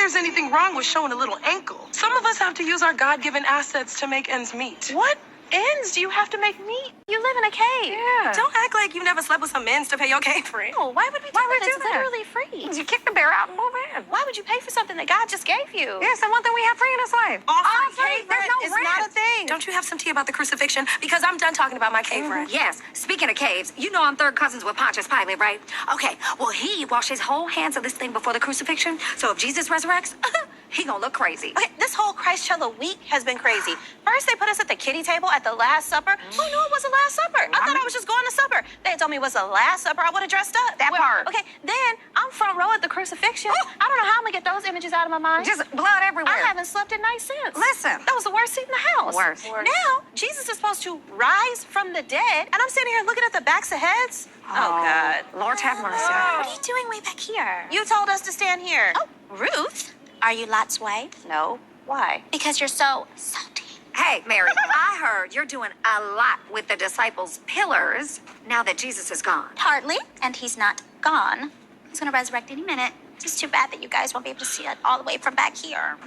there's anything wrong with showing a little ankle. Some of us have to use our God-given assets to make ends meet. What ends do you have to make meet? You live in a cave. Yeah. Don't act like you've never slept with some men's to pay your cave rent. No, why would we do that? It's literally free. You kick the bear out and move in. Why would you pay for something that God just gave you? Yes, and one thing we have free in this life. Offering free. cave There's rent no is rent. not a thing. Don't you have some tea about the crucifixion? Because I'm done talking about my cave rent. Yes, speaking of caves, you know I'm third cousins with Pontius Pilate, right? Okay, well, he washed his whole hands of this thing before the crucifixion, so if Jesus resurrects, he gonna look crazy. Okay, this whole Christchella week has been crazy. First, they put us at the kiddie table at the Last Supper. Who knew it was the Last Supper? I thought I was just going to supper. They had told me it was the Last Supper. I would have dressed up. That part. Okay, then I'm front row at the crucifixion. I don't know how I'm gonna get those images out of my mind. Just blood everywhere. I haven't slept at night since. Listen. That was the worst seat in the house. Worst. Now, Jesus is supposed to rise from the dead, and I'm sitting here looking at the backs of heads. Oh, God. Lord have mercy. What are you doing way back here? You told us to stand here. Oh, Ruth? Are you Lot's wife? No. Why? Because you're so salty. Hey, Mary, I heard you're doing a lot with the disciples' pillars now that Jesus is gone. Hardly. And he's not gone. He's going to resurrect any minute. It's just too bad that you guys won't be able to see it all the way from back here.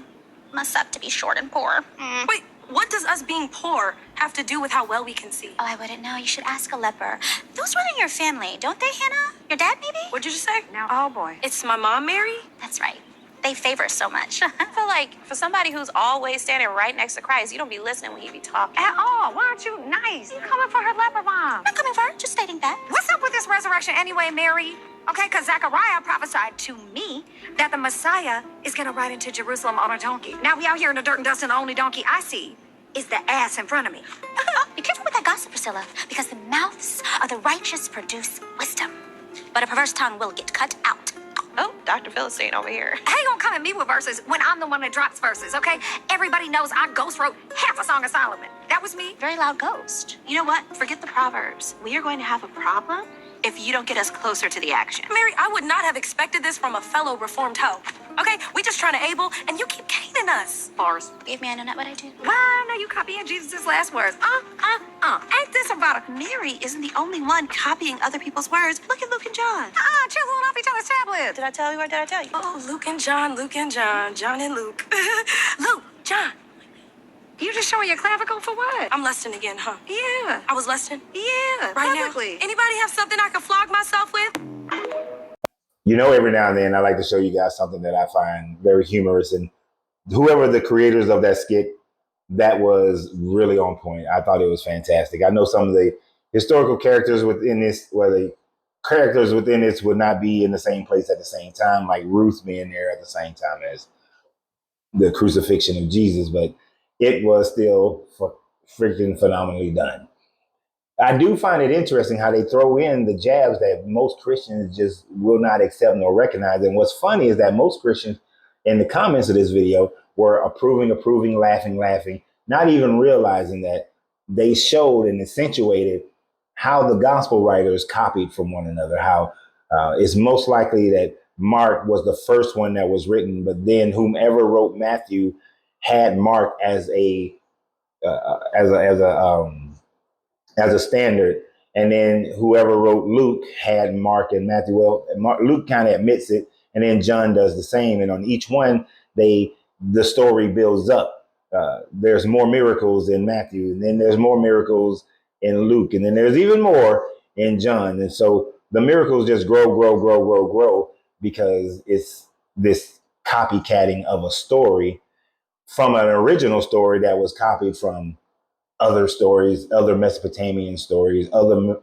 Must suck to be short and poor. Wait, what does us being poor have to do with how well we can see? Oh, I wouldn't know. You should ask a leper. Those run in your family, don't they, Hannah? Your dad, maybe? What'd you just say? No. Oh, boy. It's my mom, Mary? That's right. They favor so much. I feel like for somebody who's always standing right next to Christ, you don't be listening when he be talking. At all. Why aren't you nice? You coming for her leper mom. Not coming for her, just stating that. What's up with this resurrection anyway, Mary? Okay, because Zechariah prophesied to me that the Messiah is going to ride into Jerusalem on a donkey. Now we out here in the dirt and dust, and the only donkey I see is the ass in front of me. Be careful with that gossip, Priscilla, because the mouths of the righteous produce wisdom. But a perverse tongue will get cut out. Oh, Dr. Philistine over here. How you gonna come at me with verses when I'm the one that drops verses, okay? Everybody knows I ghost wrote half a Song of Solomon. That was me. Very loud ghost. You know what? Forget the Proverbs. We are going to have a problem if you don't get us closer to the action. Mary, I would not have expected this from a fellow reformed hoe. Okay, we just trying to able, and you keep caning us. Bars. Believe me, I know not what I do. Why are you copying Jesus' last words? Ain't this about a... Mary isn't the only one copying other people's words. Look at Luke and John. Chiseling off each other's tablets. Did I tell you or did I tell you? Oh, Luke and John, John and Luke. Luke, John. You just showing your clavicle for what? I'm lusting again, huh? Yeah. I was lusting? Yeah, Right publicly. now. Anybody have something I can flog myself with? You know, every now and then I like to show you guys something that I find very humorous, and whoever the creators of that skit, that was really on point. I thought it was fantastic. I know some of the historical characters within this, well, the characters within this would not be in the same place at the same time, like Ruth being there at the same time as the crucifixion of Jesus, but it was still freaking phenomenally done. I do find it interesting how they throw in the jabs that most Christians just will not accept nor recognize. And what's funny is that most Christians in the comments of this video were approving, laughing, not even realizing that they showed and accentuated how the gospel writers copied from one another, how it's most likely that Mark was the first one that was written, but then whomever wrote Matthew had Mark as a standard, and then whoever wrote Luke had Mark and Matthew. Well, Luke kind of admits it, and then John does the same. And on each one, the story builds up. There's more miracles in Matthew, and then there's more miracles in Luke, and then there's even more in John. And so the miracles just grow because it's this copycatting of a story from an original story that was copied from other stories, other Mesopotamian stories, other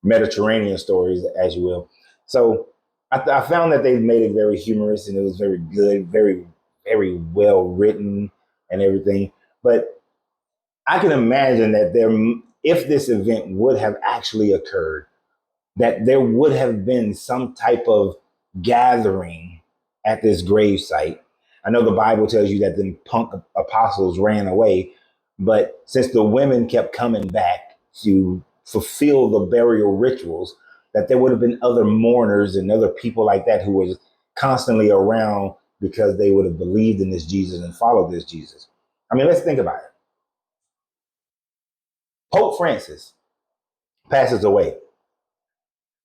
Mediterranean stories, as you will. So I found that they made it very humorous, and it was very good, very, very well written and everything. But I can imagine that if this event would have actually occurred, that there would have been some type of gathering at this gravesite. I know the Bible tells you that the punk apostles ran away, but since the women kept coming back to fulfill the burial rituals, that there would have been other mourners and other people like that who were constantly around because they would have believed in this Jesus and followed this Jesus. I mean, let's think about it. Pope Francis passes away.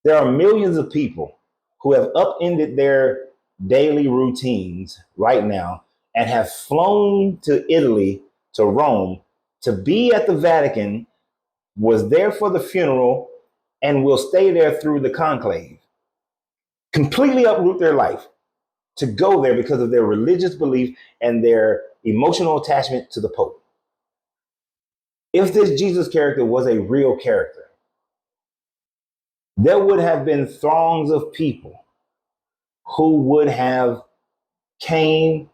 There are millions of people who have upended their daily routines right now and have flown to Italy, to Rome, to be at the Vatican, was there for the funeral, and will stay there through the conclave, completely uproot their life to go there because of their religious belief and their emotional attachment to the Pope. If this Jesus character was a real character, there would have been throngs of people who would have came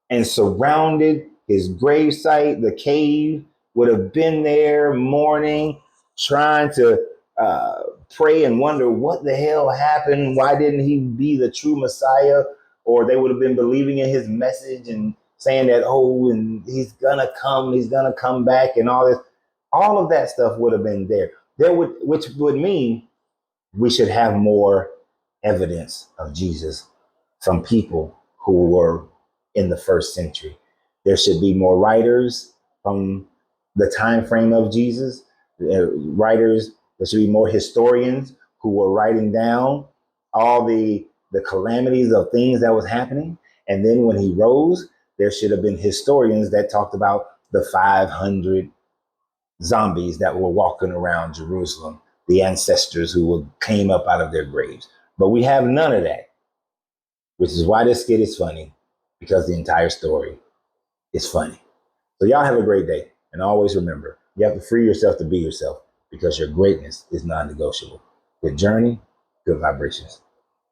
and surrounded his gravesite. The cave would have been there mourning, trying to pray and wonder what the hell happened. Why didn't he be the true Messiah? Or they would have been believing in his message and saying that, oh, and he's gonna come back and all this. All of that stuff would have been there. Which would mean we should have more evidence of Jesus from people who were in the first century. There should be more writers from the time frame of Jesus, writers. There should be more historians who were writing down all the calamities of things that was happening. And then when he rose, there should have been historians that talked about the 500 zombies that were walking around Jerusalem, the ancestors who came up out of their graves. But we have none of that, which is why this skit is funny, because the entire story is funny. So y'all have a great day. And always remember, you have to free yourself to be yourself, because your greatness is non-negotiable. Good journey, good vibrations.